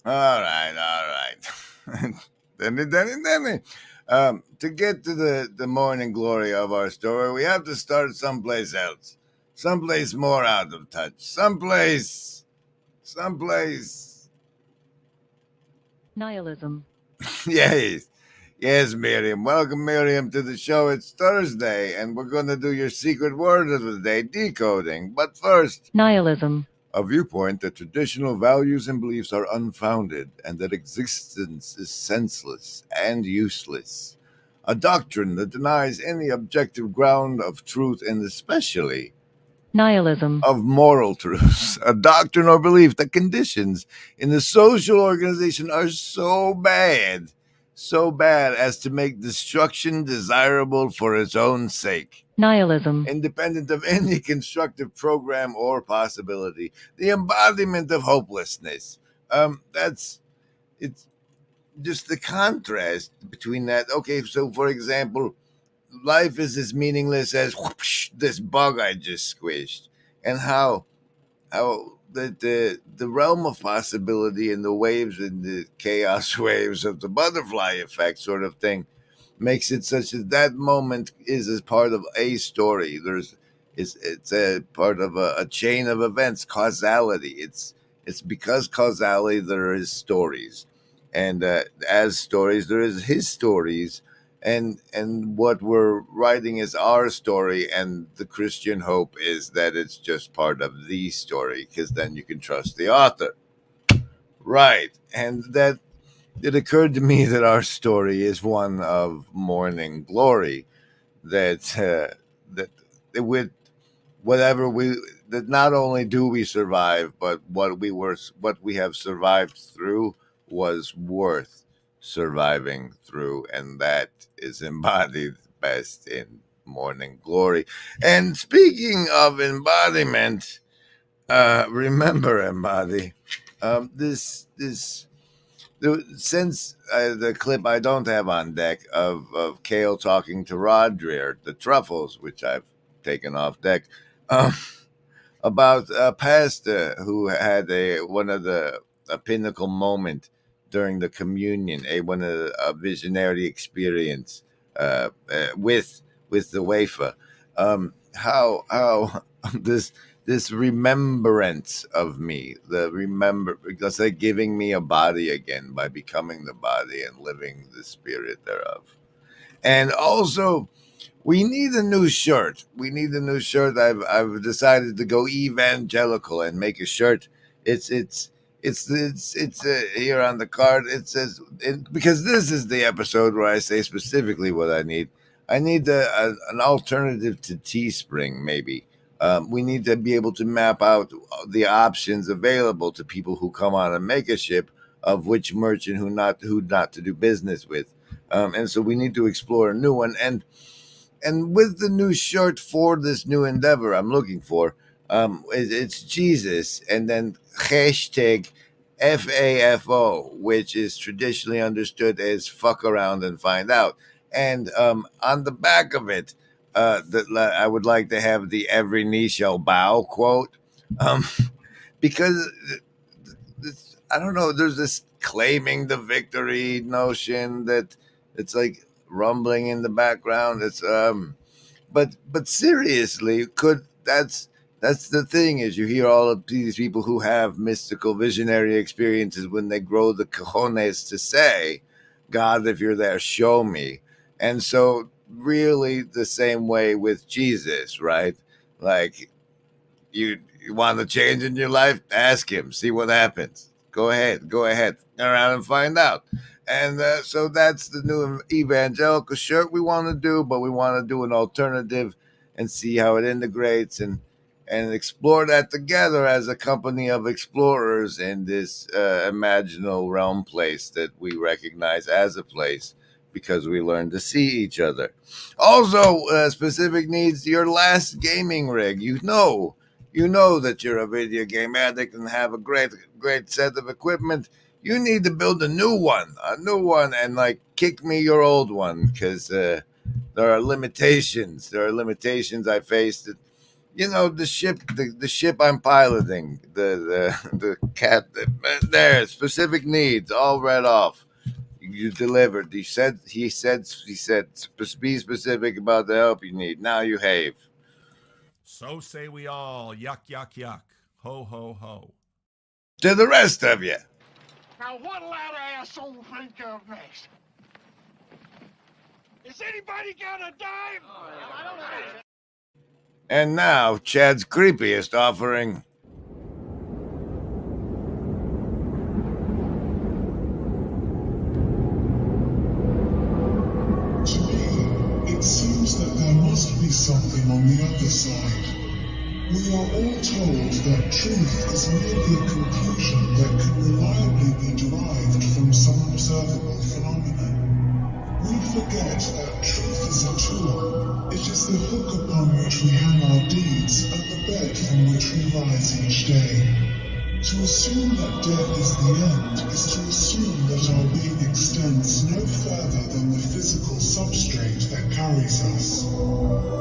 Speaker 2: All right. Denny. To get to the morning glory of our story, we have to start someplace else. Someplace more out of touch. Someplace.
Speaker 5: Nihilism.
Speaker 2: Yes, Miriam. Welcome, Miriam, to the show. It's Thursday, and we're going to do your secret word of the day, decoding. But first,
Speaker 5: Nihilism.
Speaker 2: a viewpoint that traditional values and beliefs are unfounded and that existence is senseless and useless. A doctrine that denies any objective ground of truth and especially
Speaker 5: Nihilism.
Speaker 2: of moral truths. A doctrine or belief that conditions in the social organization are so bad as to make destruction desirable for its own sake.
Speaker 5: Nihilism.
Speaker 2: Independent of any constructive program or possibility. The embodiment of hopelessness. It's just the contrast between that. Okay, so for example, life is as meaningless as whoosh, this bug I just squished, and how the realm of possibility and the waves and the chaos waves of the butterfly effect sort of thing makes it such that moment is as part of a story. It's a part of a chain of events, causality. It's because causality there is stories, and as stories there is his stories, and what we're writing is our story, and the Christian hope is that it's just part of the story, because then you can trust the author, right? And that it occurred to me that our story is one of morning glory, that with whatever that not only do we survive, but what we have survived through was worth surviving through, and that is embodied best in morning glory. And speaking of embodiment, remember embody. Since the clip I don't have on deck of Kale talking to Rodrier, the truffles, which I've taken off deck, about a pastor who had a pinnacle moment during the communion, a visionary experience with the wafer. How this remembrance of me, because they're giving me a body again by becoming the body and living the spirit thereof. And also, we need a new shirt. I've decided to go evangelical and make a shirt. It's here on the card. It says, because this is the episode where I say specifically what I need. I need an alternative to Teespring, maybe. We need to be able to map out the options available to people who come on a mega ship of which merchant who not to do business with. And so we need to explore a new one. And with the new shirt for this new endeavor I'm looking for, it's Jesus and then hashtag FAFO, which is traditionally understood as fuck around and find out. And on the back of it, I would like to have the every knee shall bow quote, because I don't know. There's this claiming the victory notion that it's like rumbling in the background. It's but seriously, that's the thing is you hear all of these people who have mystical visionary experiences when they grow the cojones to say, God, if you're there, show me. And so really the same way with Jesus, right? Like you want to change in your life, ask him, see what happens. Go ahead, turn around and find out. And so that's the new evangelical shirt we want to do, but we want to do an alternative and see how it integrates and explore that together as a company of explorers in this imaginal realm place that we recognize as a place because we learn to see each other. Also, specific needs, your last gaming rig, you know that you're a video game addict and have a great set of equipment. You need to build a new one, and like kick me your old one because there are limitations. There are limitations I faced. The ship I'm piloting, the cat. There, specific needs, all read off. You delivered. He said. Be specific about the help you need. Now you have.
Speaker 19: So say we all. Yuck, yuck, yuck. Ho, ho, ho.
Speaker 2: To the rest of you.
Speaker 7: Now what'll that asshole think of next? Is anybody gonna die? I don't know.
Speaker 2: And now, Chad's creepiest offering.
Speaker 22: To me, it seems that there must be something on the other side. We are all told that truth is merely a conclusion that can reliably be derived from some observable phenomenon. We forget that truth is a tool. It is the hook upon which we hang our deeds and the bed from which we rise each day. To assume that death is the end is to assume that our being extends no further than the physical substrate that carries us.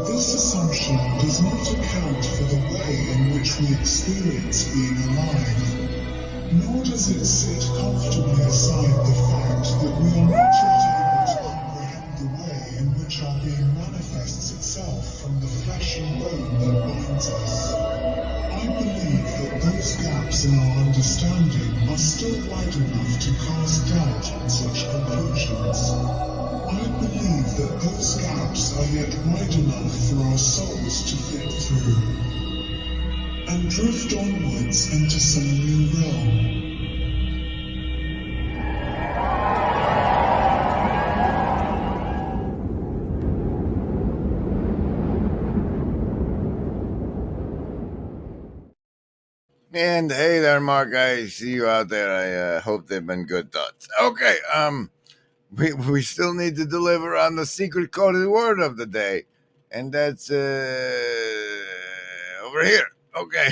Speaker 22: This assumption does not account for the way in which we experience being alive, nor does it sit comfortably aside the fact that we are not yet able to comprehend the way in which our being manifests itself from the flesh and bone that binds us. I believe that those gaps in our understanding are still wide enough to cast doubt on such conclusions. I believe that those gaps are yet wide enough for our souls to fit through and drift onwards into some new realm.
Speaker 2: And hey there, Mark. I see you out there. I hope they've been good thoughts. Okay, we still need to deliver on the secret coded word of the day, and that's over here. Okay,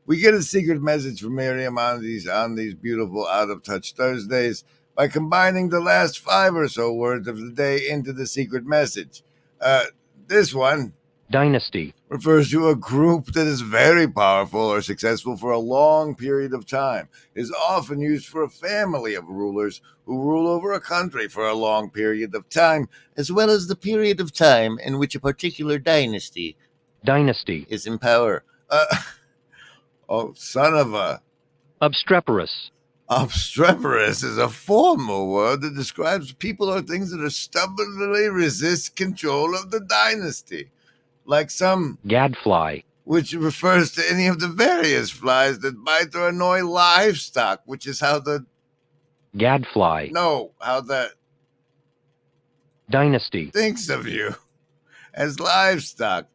Speaker 2: we get a secret message from Miriam on these beautiful Out of Touch Thursdays by combining the last 5 or so words of the day into the secret message. This one,
Speaker 23: Dynasty,
Speaker 2: refers to a group that is very powerful or successful for a long period of time. It is often used for a family of rulers who rule over a country for a long period of time, as well as the period of time in which a particular dynasty
Speaker 23: is
Speaker 2: in power. Oh, son of a...
Speaker 23: obstreperous.
Speaker 2: Obstreperous is a formal word that describes people or things that are stubbornly resist control of the dynasty. Like some
Speaker 23: gadfly,
Speaker 2: which refers to any of the various flies that bite or annoy livestock, which is how the
Speaker 23: gadfly
Speaker 2: how the
Speaker 23: dynasty
Speaker 2: thinks of you as livestock.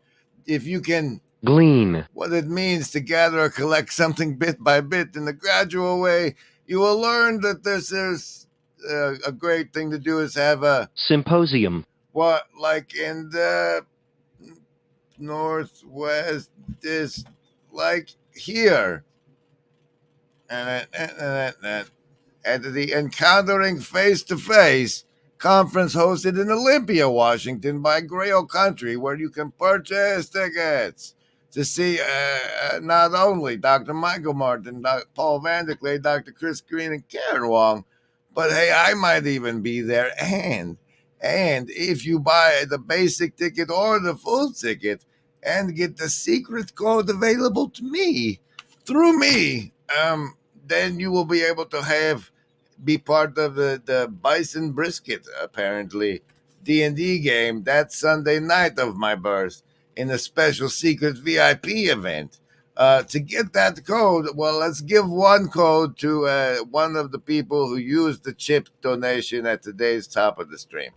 Speaker 2: If you can
Speaker 23: glean
Speaker 2: what it means to gather or collect something bit by bit in a gradual way, you will learn that there's a great thing to do is have a
Speaker 23: symposium.
Speaker 2: What, like in the Northwest is like here, and at the Encountering Face to Face conference hosted in Olympia, Washington by Grail Country, where you can purchase tickets. to see not only Dr. Michael Martin, Paul Vanderklay, Dr. Chris Green, and Karen Wong, but hey, I might even be there. And if you buy the basic ticket or the full ticket and get the secret code available to me, through me, then you will be able to be part of the Bison Brisket, apparently, D&D game that Sunday night of my birth in a special secret VIP event. To get that code, well, let's give one code to one of the people who used the chip donation at today's top of the stream.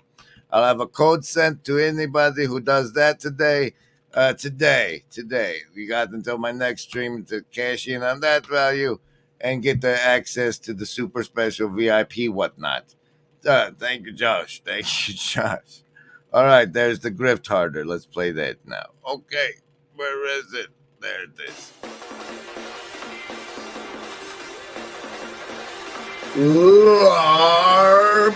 Speaker 2: I'll have a code sent to anybody who does that today. Today. We got until my next stream to cash in on that value and get the access to the super special VIP whatnot. Thank you, Josh. Thank you, Josh. All right, there's the Grift Harder. Let's play that now. Okay, where is it? There it is. LARP!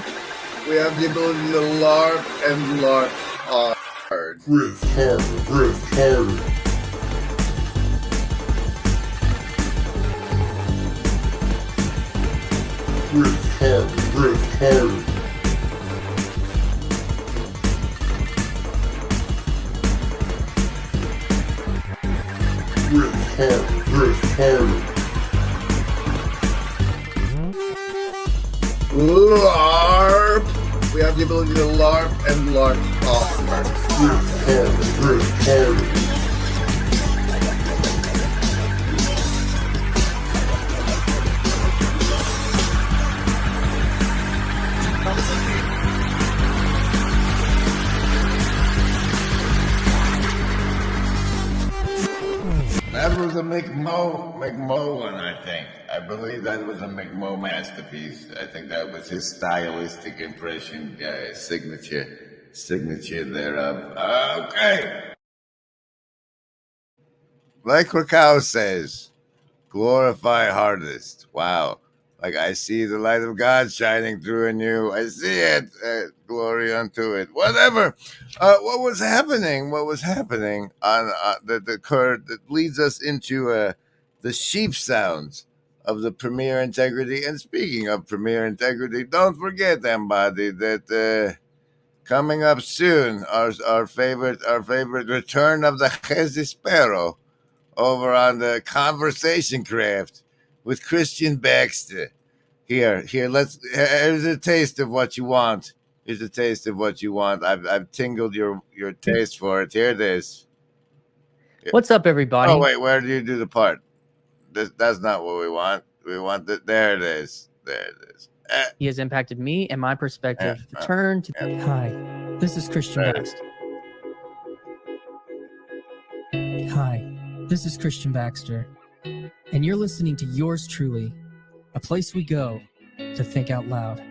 Speaker 2: We have the ability to LARP and LARP hard.
Speaker 22: Grift harder, grift harder. Grift harder, grift harder. Grift harder, grift harder.
Speaker 2: LARP! We have the ability to LARP and LARP hard.
Speaker 22: Grift harder, grift harder.
Speaker 2: That was a McMo one, I think. I believe that was a McMo masterpiece. I think that was his stylistic impression, signature thereof. Okay. Like Rakau says, glorify hardest. Wow. Like I see the light of God shining through in you. I see it. Glory unto it. Whatever. What was happening? What was hacking on the curve that leads us into the sheep sounds of the Premier Integrity? And speaking of Premier Integrity, don't forget, everybody, that coming up soon, our favorite return of the Jezespero over on the Conversation Craft with Christian Baxter. Here, here's a taste of what you want. Here's a taste of what you want. I've tingled your taste for it. Here it is.
Speaker 9: What's up, everybody?
Speaker 2: Oh, wait, where do you do the part? That's not what we want. We want there it is. There it is.
Speaker 9: He has impacted me and my perspective. Return to... Hi, this is Christian Baxter. Hi, this is Christian Baxter. And you're listening to yours truly, a place we go to think out loud.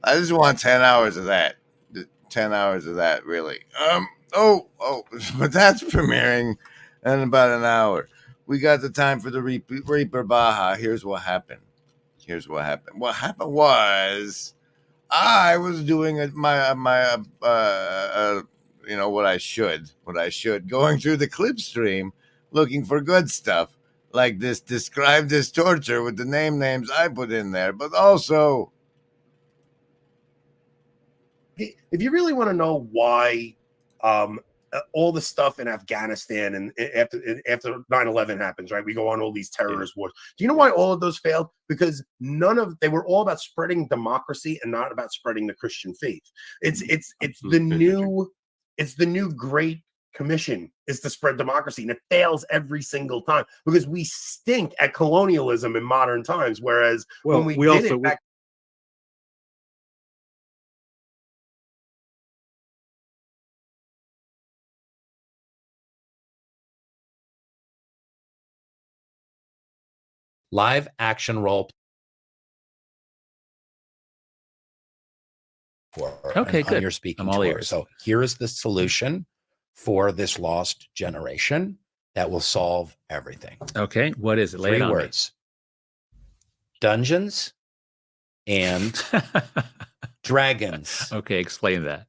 Speaker 2: I just want 10 hours of that. 10 hours of that, really. But that's premiering in about an hour. We got the time for the Reaper Baja. Here's what happened. What happened was I was doing what I should, going through the clip stream, looking for good stuff like this described as torture with the names I put in there, but also,
Speaker 10: if you really want to know why all the stuff in Afghanistan and after 9/11 happens, right? We go on all these terrorist wars. Do you know why all of those failed? Because they were all about spreading democracy and not about spreading the Christian faith. It's the new Great Commission is to spread democracy, and it fails every single time because we stink at colonialism in modern times. Whereas when we did it back.
Speaker 11: Live action role.
Speaker 9: Okay, good.
Speaker 11: You're speaking.
Speaker 9: I'm all ears.
Speaker 11: So here is the solution for this lost generation that will solve everything.
Speaker 9: Okay, what is it? Lay it
Speaker 11: 3
Speaker 9: on me.
Speaker 11: words: Dungeons and Dragons.
Speaker 9: Okay, explain that.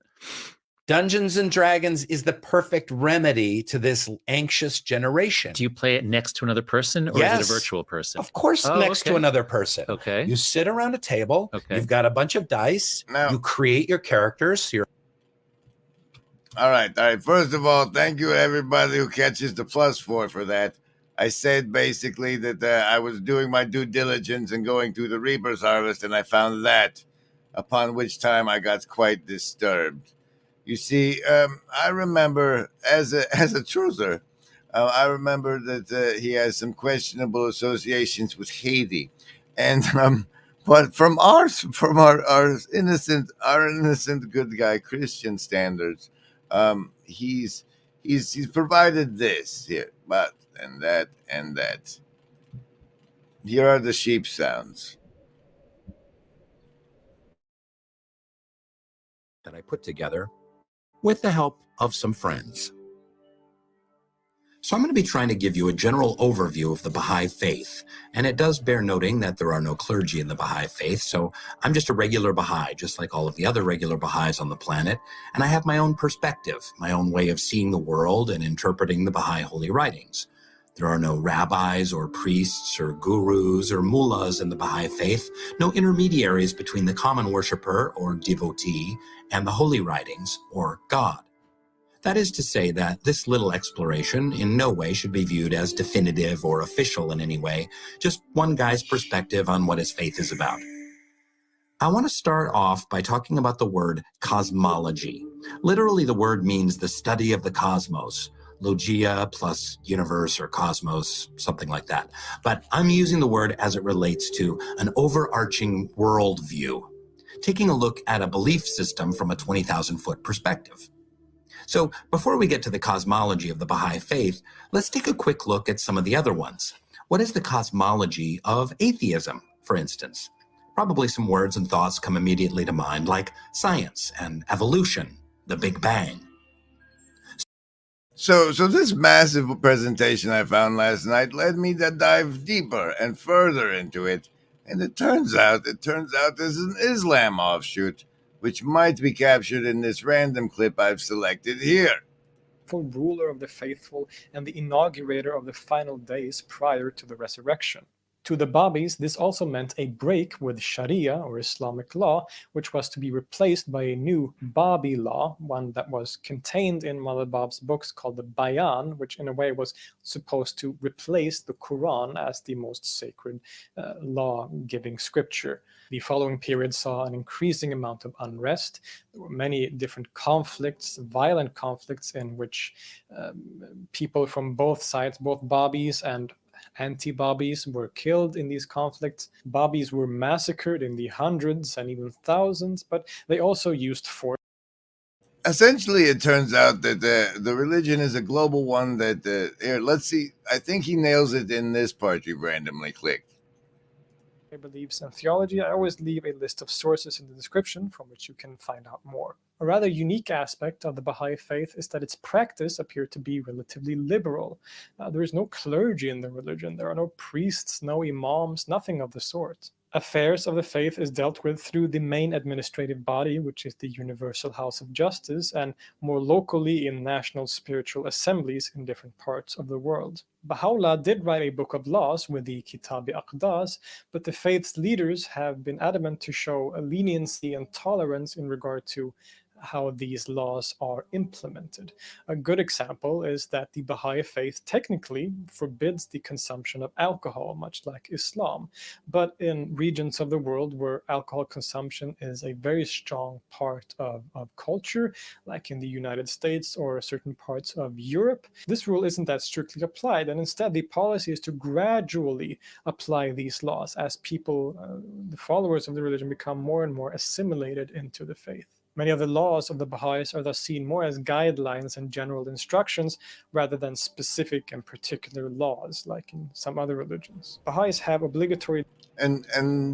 Speaker 11: Dungeons and Dragons is the perfect remedy to this anxious generation.
Speaker 3: Do you play it next to another person, or is it a virtual person?
Speaker 11: Of course, next to another person.
Speaker 3: Okay.
Speaker 11: You sit around a table.
Speaker 3: Okay.
Speaker 11: You've got a bunch of dice.
Speaker 2: Now-
Speaker 11: you create your characters.
Speaker 2: All right. First of all, thank you everybody who catches the +4 for that. I said basically that I was doing my due diligence and going through the Reaper's Harvest, and I found that, upon which time I got quite disturbed. You see, I remember as a truther, I remember that he has some questionable associations with Haiti, and but from our innocent good guy Christian standards, he's provided this here, but and that and that. Here are the sheep sounds
Speaker 11: that I put together with the help of some friends. So I'm going to be trying to give you a general overview of the Baha'i faith, and it does bear noting that there are no clergy in the Baha'i faith, so I'm just a regular Baha'i, just like all of the other regular Baha'is on the planet, and I have my own perspective, my own way of seeing the world and interpreting the Baha'i holy writings. There are no rabbis or priests or gurus or mullahs in the Baha'i faith, no intermediaries between the common worshiper or devotee and the holy writings or God. That is to say that this little exploration in no way should be viewed as definitive or official in any way, just one guy's perspective on what his faith is about. I want to start off by talking about the word cosmology. Literally, the word means the study of the cosmos. Logia plus universe or cosmos, something like that. But I'm using the word as it relates to an overarching worldview, taking a look at a belief system from a 20,000-foot perspective. So before we get to the cosmology of the Baha'i faith, let's take a quick look at some of the other ones. What is the cosmology of atheism, for instance? Probably some words and thoughts come immediately to mind, like science and evolution, the Big Bang.
Speaker 2: So this massive presentation I found last night led me to dive deeper and further into it, and it turns out there's an Islam offshoot, which might be captured in this random clip I've selected here.
Speaker 6: Ruler of the faithful and the inaugurator of the final days prior to the resurrection. To the Babis, this also meant a break with Sharia, or Islamic law, which was to be replaced by a new Babi law, one that was contained in one of the Bab's books called the Bayan, which in a way was supposed to replace the Quran as the most sacred law-giving scripture. The following period saw an increasing amount of unrest. There were many different conflicts, violent conflicts, in which people from both sides, both Babis and anti-Babis, were killed in these conflicts. Babis were massacred in the hundreds and even thousands, but they also used force.
Speaker 2: Essentially, it turns out that the religion is a global one that, here, let's see, I think he nails it in this part you randomly clicked.
Speaker 6: Beliefs and theology. I always leave a list of sources in the description from which you can find out more. A rather unique aspect of the Baha'i faith is that its practice appeared to be relatively liberal. There is no clergy in the religion. There are no priests, no imams, nothing of the sort. Affairs of the faith is dealt with through the main administrative body, which is the Universal House of Justice, and more locally in national spiritual assemblies in different parts of the world. Baha'u'llah did write a book of laws with the Kitab-i-Aqdas, but the faith's leaders have been adamant to show a leniency and tolerance in regard to how these laws are implemented. A good example is that the Baha'i faith technically forbids the consumption of alcohol, much like Islam. But in regions of the world where alcohol consumption is a very strong part of culture, like in the United States or certain parts of Europe, this rule isn't that strictly applied, and instead the policy is to gradually apply these laws as people, the followers of the religion, become more and more assimilated into the faith. Many of the laws of the Baha'is are thus seen more as guidelines and general instructions rather than specific and particular laws, like in some other religions. Baha'is have obligatory...
Speaker 2: And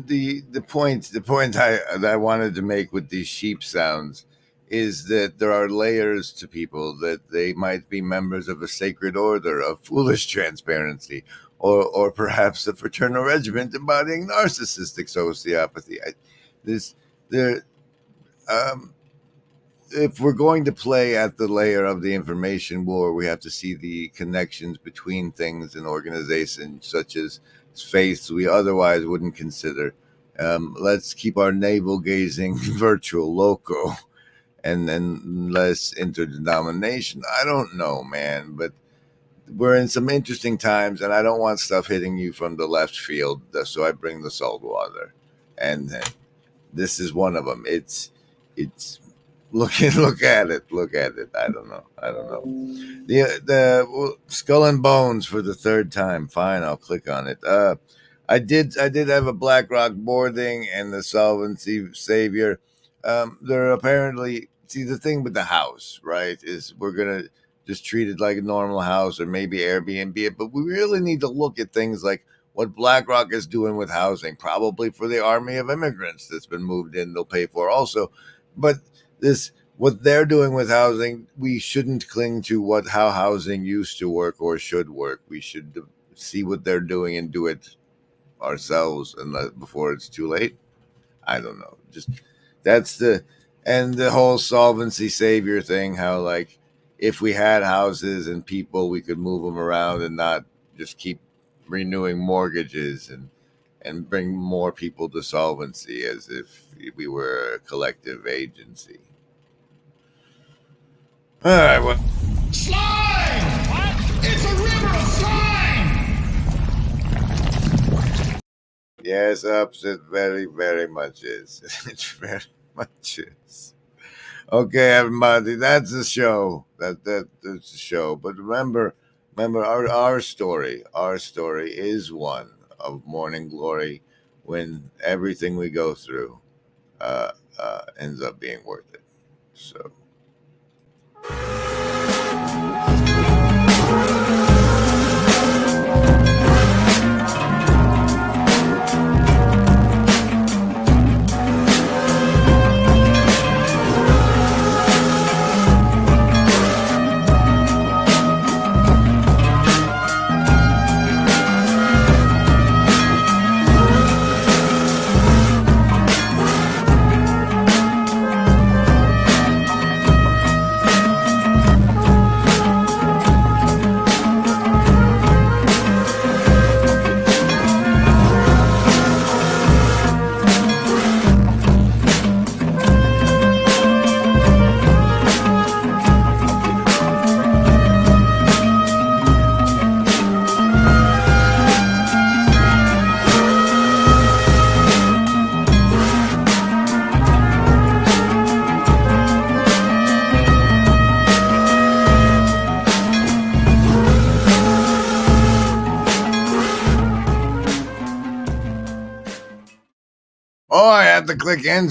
Speaker 2: the point I wanted to make with these sheep sounds is that there are layers to people, that they might be members of a sacred order of foolish transparency, or perhaps a fraternal regiment embodying narcissistic sociopathy. if we're going to play at the layer of the information war, we have to see the connections between things in organizations such as faiths we otherwise wouldn't consider. Let's keep our navel gazing virtual loco and less interdenomination. I don't know, man, but we're in some interesting times, and I don't want stuff hitting you from the left field, so I bring the salt water, and this is one of them. It's look at it. I don't know. The Skull and Bones for the third time. Fine, I'll click on it. I did have a BlackRock boarding and the Solvency Savior. They're apparently, see, the thing with the house, right, is we're gonna just treat it like a normal house or maybe Airbnb it, but we really need to look at things like what BlackRock is doing with housing, probably for the army of immigrants that's been moved in, they'll pay for also. But what they're doing with housing, we shouldn't cling to how housing used to work or should work. We should see what they're doing and do it ourselves before it's too late. I don't know. Just and the whole Solvency Savior thing, how like if we had houses and people, we could move them around and not just keep renewing mortgages and bring more people to solvency as if we were a collective agency. All right, well.
Speaker 7: Slime! What? It's a river of slime!
Speaker 2: Yes, ups, it very, very much is. It very much is. Okay, everybody, that's the show. That's the show. But remember, our story is one of morning glory when everything we go through ends up being worth it. So. Oh, I had to click end